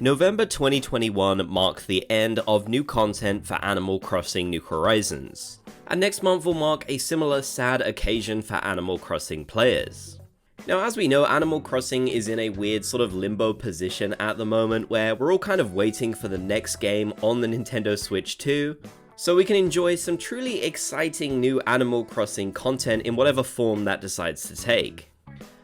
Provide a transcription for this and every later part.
November 2021 marked the end of new content for Animal Crossing New Horizons, and next month will mark a similar sad occasion for Animal Crossing players. Now, as we know, Animal Crossing is in a weird sort of limbo position at the moment where we're all kind of waiting for the next game on the Nintendo Switch 2, so we can enjoy some truly exciting new Animal Crossing content in whatever form that decides to take.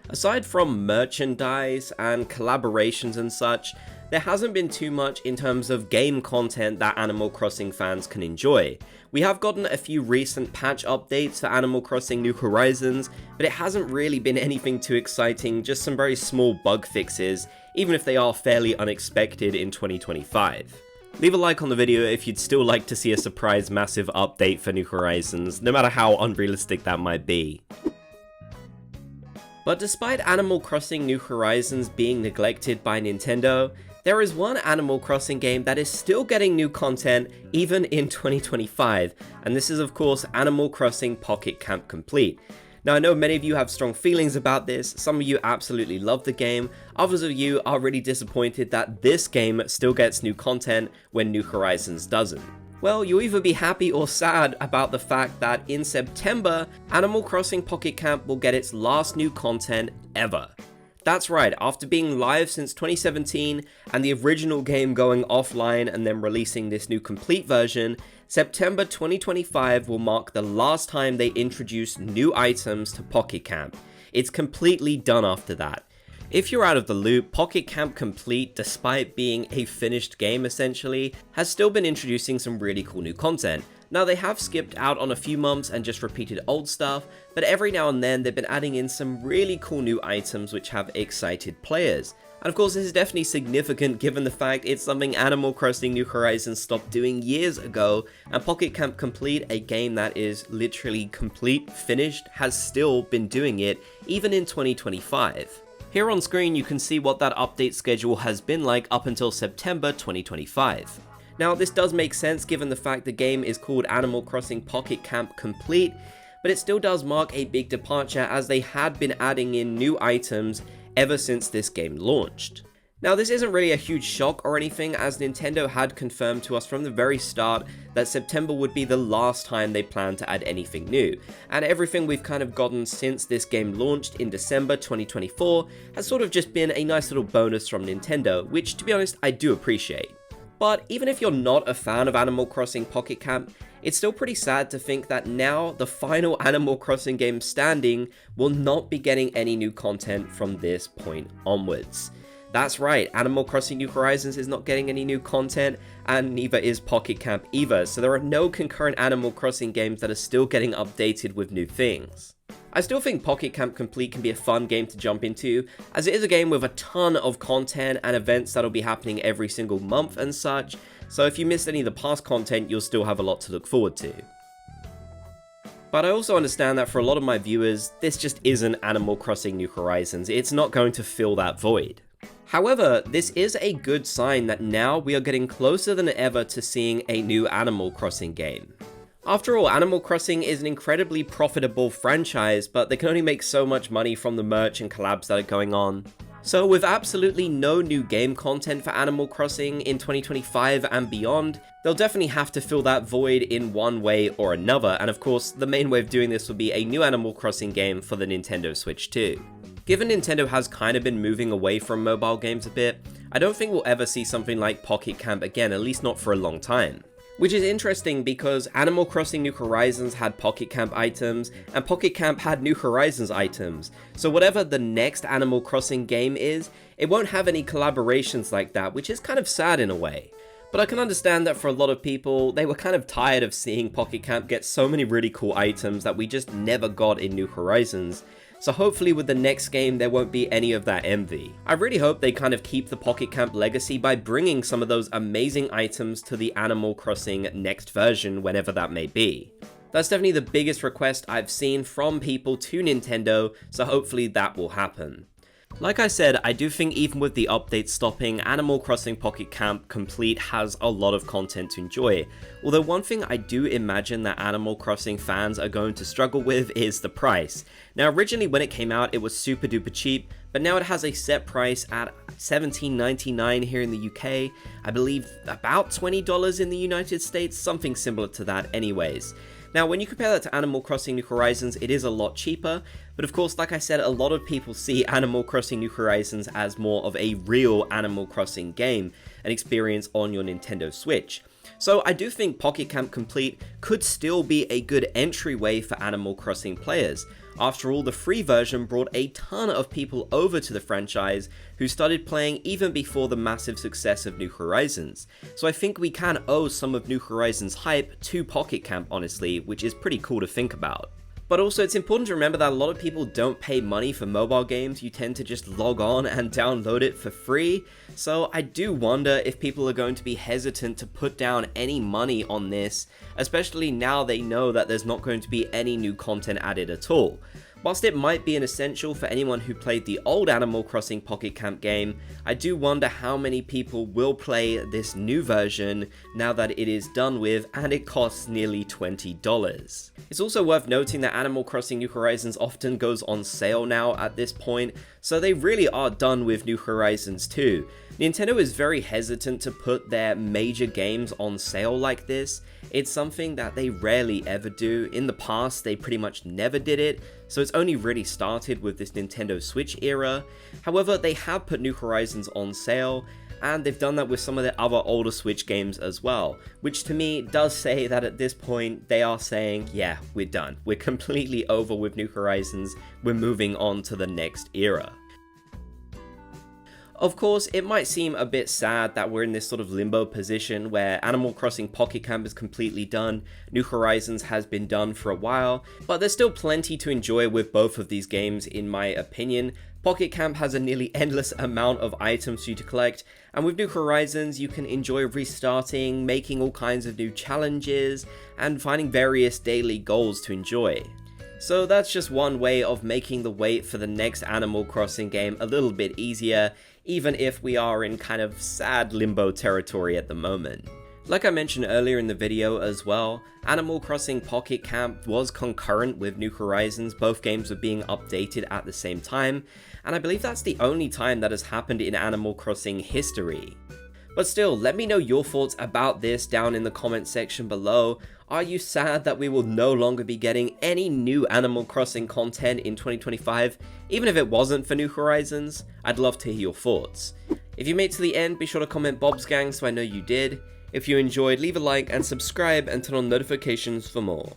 Aside from merchandise and collaborations and such, there hasn't been too much in terms of game content that Animal Crossing fans can enjoy. We have gotten a few recent patch updates for Animal Crossing New Horizons, but it hasn't really been anything too exciting, just some very small bug fixes, even if they are fairly unexpected in 2025. Leave a like on the video if you'd still like to see a surprise massive update for New Horizons, no matter how unrealistic that might be. But despite Animal Crossing New Horizons being neglected by Nintendo, there is one Animal Crossing game that is still getting new content even in 2025, and this is of course Animal Crossing Pocket Camp Complete. Now, I know many of you have strong feelings about this, some of you absolutely love the game, others of you are really disappointed that this game still gets new content when New Horizons doesn't. Well, you'll either be happy or sad about the fact that in September, Animal Crossing Pocket Camp will get its last new content ever. That's right, after being live since 2017 and the original game going offline and then releasing this new complete version, September 2025 will mark the last time they introduce new items to Pocket Camp. It's completely done after that. If you're out of the loop, Pocket Camp Complete, despite being a finished game essentially, has still been introducing some really cool new content. Now, they have skipped out on a few months and just repeated old stuff, but every now and then they've been adding in some really cool new items which have excited players. And of course, this is definitely significant given the fact it's something Animal Crossing New Horizons stopped doing years ago, and Pocket Camp Complete, a game that is literally complete, finished, has still been doing it even in 2025. Here on screen you can see what that update schedule has been like up until September 2025. Now, this does make sense given the fact the game is called Animal Crossing Pocket Camp Complete, but it still does mark a big departure as they had been adding in new items ever since this game launched. Now, this isn't really a huge shock or anything, as Nintendo had confirmed to us from the very start that September would be the last time they planned to add anything new, and everything we've kind of gotten since this game launched in December 2024 has sort of just been a nice little bonus from Nintendo, which to be honest I do appreciate. But even if you're not a fan of Animal Crossing Pocket Camp, it's still pretty sad to think that now the final Animal Crossing game standing will not be getting any new content from this point onwards. That's right, Animal Crossing New Horizons is not getting any new content, and neither is Pocket Camp either, so there are no concurrent Animal Crossing games that are still getting updated with new things. I still think Pocket Camp Complete can be a fun game to jump into, as it is a game with a ton of content and events that'll be happening every single month and such, so if you missed any of the past content, you'll still have a lot to look forward to. But I also understand that for a lot of my viewers, this just isn't Animal Crossing New Horizons. It's not going to fill that void. However, this is a good sign that now we are getting closer than ever to seeing a new Animal Crossing game. After all, Animal Crossing is an incredibly profitable franchise, but they can only make so much money from the merch and collabs that are going on. So with absolutely no new game content for Animal Crossing in 2025 and beyond, they'll definitely have to fill that void in one way or another, and of course, the main way of doing this would be a new Animal Crossing game for the Nintendo Switch 2. Given Nintendo has kind of been moving away from mobile games a bit, I don't think we'll ever see something like Pocket Camp again, at least not for a long time. Which is interesting because Animal Crossing New Horizons had Pocket Camp items, and Pocket Camp had New Horizons items, so whatever the next Animal Crossing game is, it won't have any collaborations like that, which is kind of sad in a way. But I can understand that for a lot of people, they were kind of tired of seeing Pocket Camp get so many really cool items that we just never got in New Horizons, so hopefully with the next game there won't be any of that envy. I really hope they kind of keep the Pocket Camp legacy by bringing some of those amazing items to the Animal Crossing next version, whenever that may be. That's definitely the biggest request I've seen from people to Nintendo, so hopefully that will happen. Like I said, I do think even with the updates stopping, Animal Crossing Pocket Camp Complete has a lot of content to enjoy. Although one thing I do imagine that Animal Crossing fans are going to struggle with is the price. Now originally when it came out it was super duper cheap, but but now it has a set price at $17.99 here in the UK, I believe about $20 in the United States, something similar to that anyways. Now, when you compare that to Animal Crossing New Horizons, it is a lot cheaper, but of course, like I said, a lot of people see Animal Crossing New Horizons as more of a real Animal Crossing game, an experience on your Nintendo Switch. So I do think Pocket Camp Complete could still be a good entryway for Animal Crossing players. After all, the free version brought a ton of people over to the franchise who started playing even before the massive success of New Horizons. So I think we can owe some of New Horizons' hype to Pocket Camp, honestly, which is pretty cool to think about. But also, it's important to remember that a lot of people don't pay money for mobile games. You tend to just log on and download it for free. So I do wonder if people are going to be hesitant to put down any money on this, especially now they know that there's not going to be any new content added at all. Whilst it might be an essential for anyone who played the old Animal Crossing Pocket Camp game, I do wonder how many people will play this new version now that it is done with and it costs nearly $20. It's also worth noting that Animal Crossing New Horizons often goes on sale now at this point, so they really are done with New Horizons 2. Nintendo is very hesitant to put their major games on sale like this. It's something that they rarely ever do. In the past, they pretty much never did it, so it's only really started with this Nintendo Switch era. However, they have put New Horizons on sale, and they've done that with some of their other older Switch games as well, which to me does say that at this point they are saying, yeah, we're done. We're completely over with New Horizons, we're moving on to the next era. Of course, it might seem a bit sad that we're in this sort of limbo position where Animal Crossing Pocket Camp is completely done, New Horizons has been done for a while, but there's still plenty to enjoy with both of these games in my opinion. Pocket Camp has a nearly endless amount of items for you to collect, and with New Horizons you can enjoy restarting, making all kinds of new challenges, and finding various daily goals to enjoy. So that's just one way of making the wait for the next Animal Crossing game a little bit easier, even if we are in kind of sad limbo territory at the moment. Like I mentioned earlier in the video as well, Animal Crossing Pocket Camp was concurrent with New Horizons, both games were being updated at the same time, and I believe that's the only time that has happened in Animal Crossing history. But still, let me know your thoughts about this down in the comment section below. Are you sad that we will no longer be getting any new Animal Crossing content in 2025, even if it wasn't for New Horizons? I'd love to hear your thoughts. If you made it to the end, be sure to comment Bob's Gang so I know you did. If you enjoyed, leave a like and subscribe and turn on notifications for more.